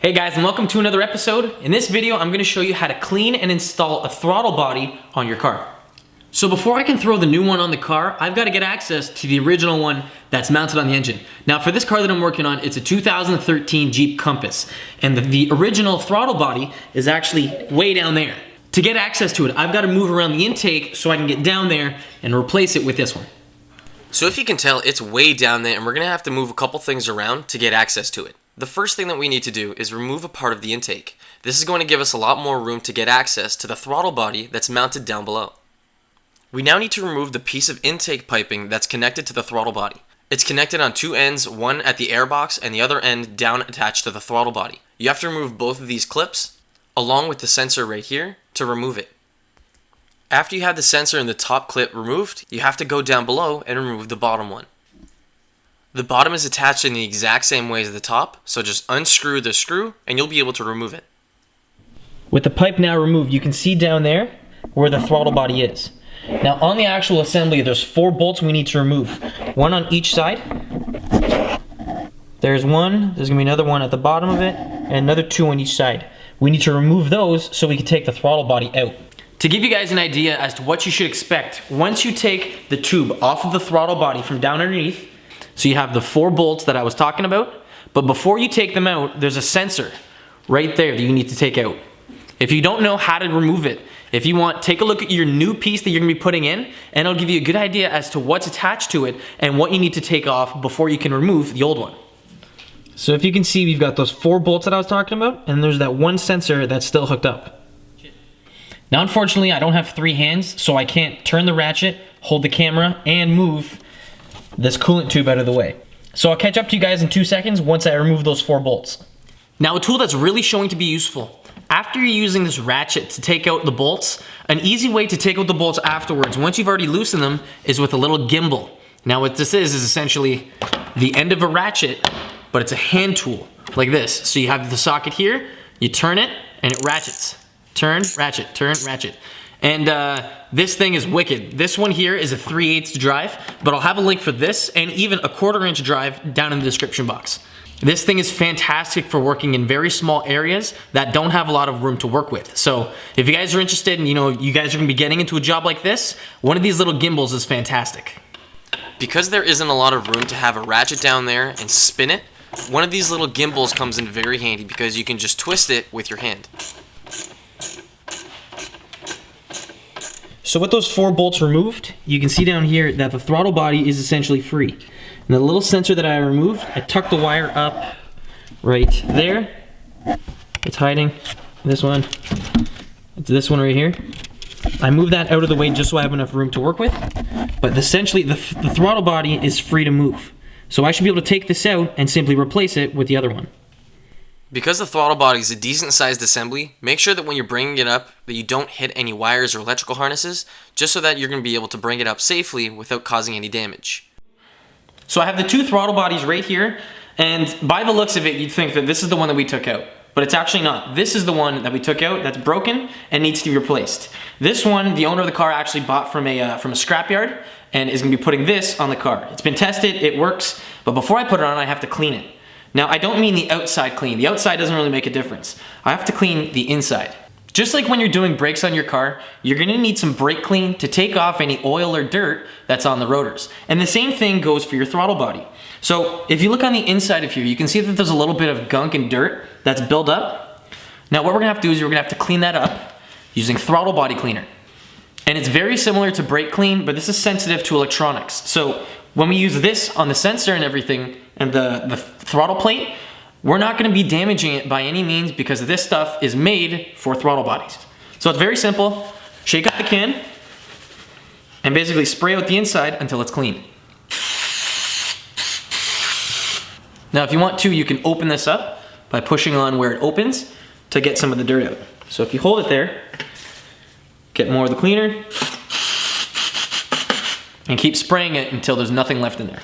Hey guys, and welcome to another episode. In this video, I'm going to show you how to clean and install a throttle body on your car. So before I can throw the new one on the car, I've got to get access to the original one that's mounted on the engine. Now for this car that I'm working on, it's a 2013 Jeep Compass, and the original throttle body is actually way down there. To get access to it, I've got to move around the intake so I can get down there and replace it with this one. So if you can tell, it's way down there, and we're going to have to move a couple things around to get access to it. The first thing that we need to do is remove a part of the intake. This is going to give us a lot more room to get access to the throttle body that's mounted down below. We now need to remove the piece of intake piping that's connected to the throttle body. It's connected on two ends, one at the airbox and the other end down attached to the throttle body. You have to remove both of these clips, along with the sensor right here, to remove it. After you have the sensor and the top clip removed, you have to go down below and remove the bottom one. The bottom is attached in the exact same way as the top, so just unscrew the screw and you'll be able to remove it. With the pipe now removed, you can see down there where the throttle body is. Now on the actual assembly, there's 4 bolts we need to remove. One on each side. There's one, there's gonna be another one at the bottom of it, and another 2 on each side. We need to remove those so we can take the throttle body out. To give you guys an idea as to what you should expect, once you take the tube off of the throttle body from down underneath, so you have the 4 bolts that I was talking about, but before you take them out, there's a sensor right there that you need to take out. If you don't know how to remove it, if you want, take a look at your new piece that you're gonna be putting in, and it'll give you a good idea as to what's attached to it and what you need to take off before you can remove the old one. So if you can see, we've got those 4 bolts that I was talking about, and there's that one sensor that's still hooked up. Now unfortunately, I don't have 3 hands, so I can't turn the ratchet, hold the camera, and move this coolant tube out of the way. So I'll catch up to you guys in 2 seconds once I remove those 4 bolts. Now a tool that's really showing to be useful. After you're using this ratchet to take out the bolts, an easy way to take out the bolts afterwards, once you've already loosened them, is with a little gimbal. Now what this is essentially the end of a ratchet, but it's a hand tool, like this. So you have the socket here, you turn it, and it ratchets. Turn, ratchet, turn, ratchet. And this thing is wicked. This one here is a 3/8 drive, but I'll have a link for this and even a 1/4 inch drive down in the description box. This thing is fantastic for working in very small areas that don't have a lot of room to work with. So if you guys are interested and you guys are gonna be getting into a job like this, one of these little gimbals is fantastic. Because there isn't a lot of room to have a ratchet down there and spin it, one of these little gimbals comes in very handy because you can just twist it with your hand. So with those 4 bolts removed, you can see down here that the throttle body is essentially free. And the little sensor that I removed, I tucked the wire up right there. It's hiding. This one. It's this one right here. I moved that out of the way just so I have enough room to work with. But essentially, the throttle body is free to move. So I should be able to take this out and simply replace it with the other one. Because the throttle body is a decent sized assembly, make sure that when you're bringing it up that you don't hit any wires or electrical harnesses, just so that you're going to be able to bring it up safely without causing any damage. So I have the 2 throttle bodies right here, and by the looks of it, you'd think that this is the one that we took out, but it's actually not. This is the one that we took out that's broken and needs to be replaced. This one, the owner of the car actually bought from a scrapyard and is going to be putting this on the car. It's been tested, it works, but before I put it on, I have to clean it. Now, I don't mean the outside clean. The outside doesn't really make a difference. I have to clean the inside. Just like when you're doing brakes on your car, you're gonna need some brake clean to take off any oil or dirt that's on the rotors. And the same thing goes for your throttle body. So if you look on the inside of here, you can see that there's a little bit of gunk and dirt that's built up. Now what we're gonna have to do is we're gonna have to clean that up using throttle body cleaner. And it's very similar to brake clean, but this is sensitive to electronics. So when we use this on the sensor and everything, and the throttle plate, we're not gonna be damaging it by any means because this stuff is made for throttle bodies. So it's very simple. Shake up the can and basically spray out the inside until it's clean. Now if you want to, you can open this up by pushing on where it opens to get some of the dirt out. So if you hold it there, get more of the cleaner, and keep spraying it until there's nothing left in there.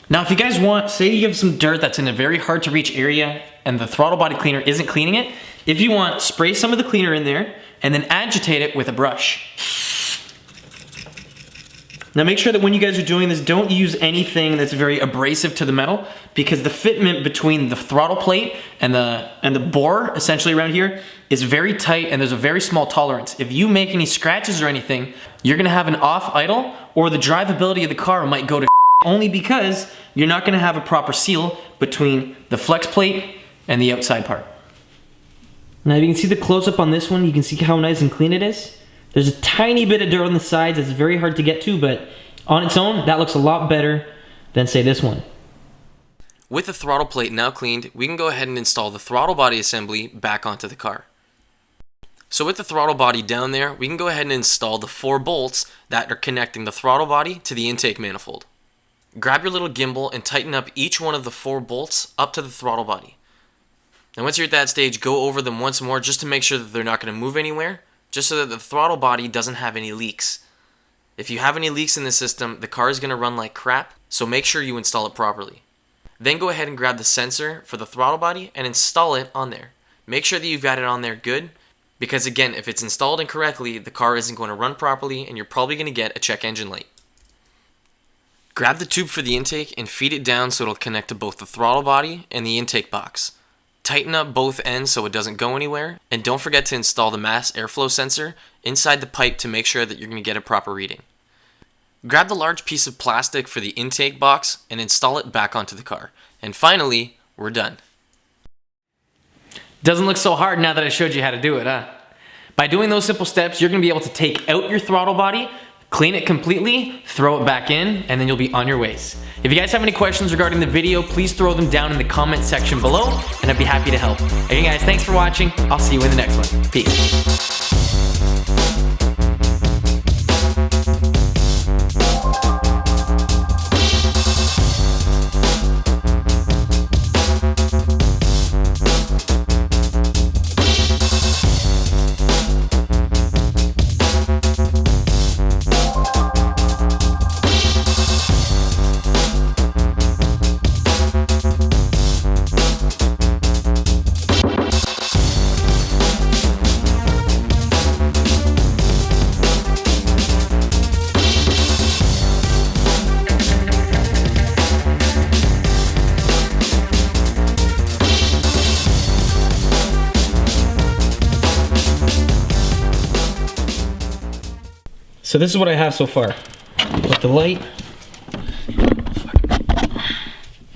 Now if you guys want, say you have some dirt that's in a very hard to reach area and the throttle body cleaner isn't cleaning it, if you want, spray some of the cleaner in there and then agitate it with a brush. Now make sure that when you guys are doing this, don't use anything that's very abrasive to the metal, because the fitment between the throttle plate and the bore, essentially around here, is very tight and there's a very small tolerance. If you make any scratches or anything, you're gonna have an off idle, or the drivability of the car might go to only because you're not gonna have a proper seal between the flex plate and the outside part. Now you can see the close-up on this one, you can see how nice and clean it is. There's a tiny bit of dirt on the sides that's very hard to get to, but on its own, that looks a lot better than, say, this one. With the throttle plate now cleaned, we can go ahead and install the throttle body assembly back onto the car. So with the throttle body down there, we can go ahead and install the 4 bolts that are connecting the throttle body to the intake manifold. Grab your little gimbal and tighten up each one of the 4 bolts up to the throttle body. And once you're at that stage, go over them once more just to make sure that they're not going to move anywhere, just so that the throttle body doesn't have any leaks. If you have any leaks in the system, the car is going to run like crap, so make sure you install it properly. Then go ahead and grab the sensor for the throttle body and install it on there. Make sure that you've got it on there good, because again, if it's installed incorrectly, the car isn't going to run properly and you're probably going to get a check engine light. Grab the tube for the intake and feed it down so it'll connect to both the throttle body and the intake box. Tighten up both ends so it doesn't go anywhere, and don't forget to install the mass airflow sensor inside the pipe to make sure that you're going to get a proper reading. Grab the large piece of plastic for the intake box and install it back onto the car. And finally, we're done. Doesn't look so hard now that I showed you how to do it, huh? By doing those simple steps, you're going to be able to take out your throttle body, clean it completely, throw it back in, and then you'll be on your ways. If you guys have any questions regarding the video, please throw them down in the comment section below, and I'd be happy to help. Again guys, thanks for watching. I'll see you in the next one. Peace. So this is what I have so far. With the light,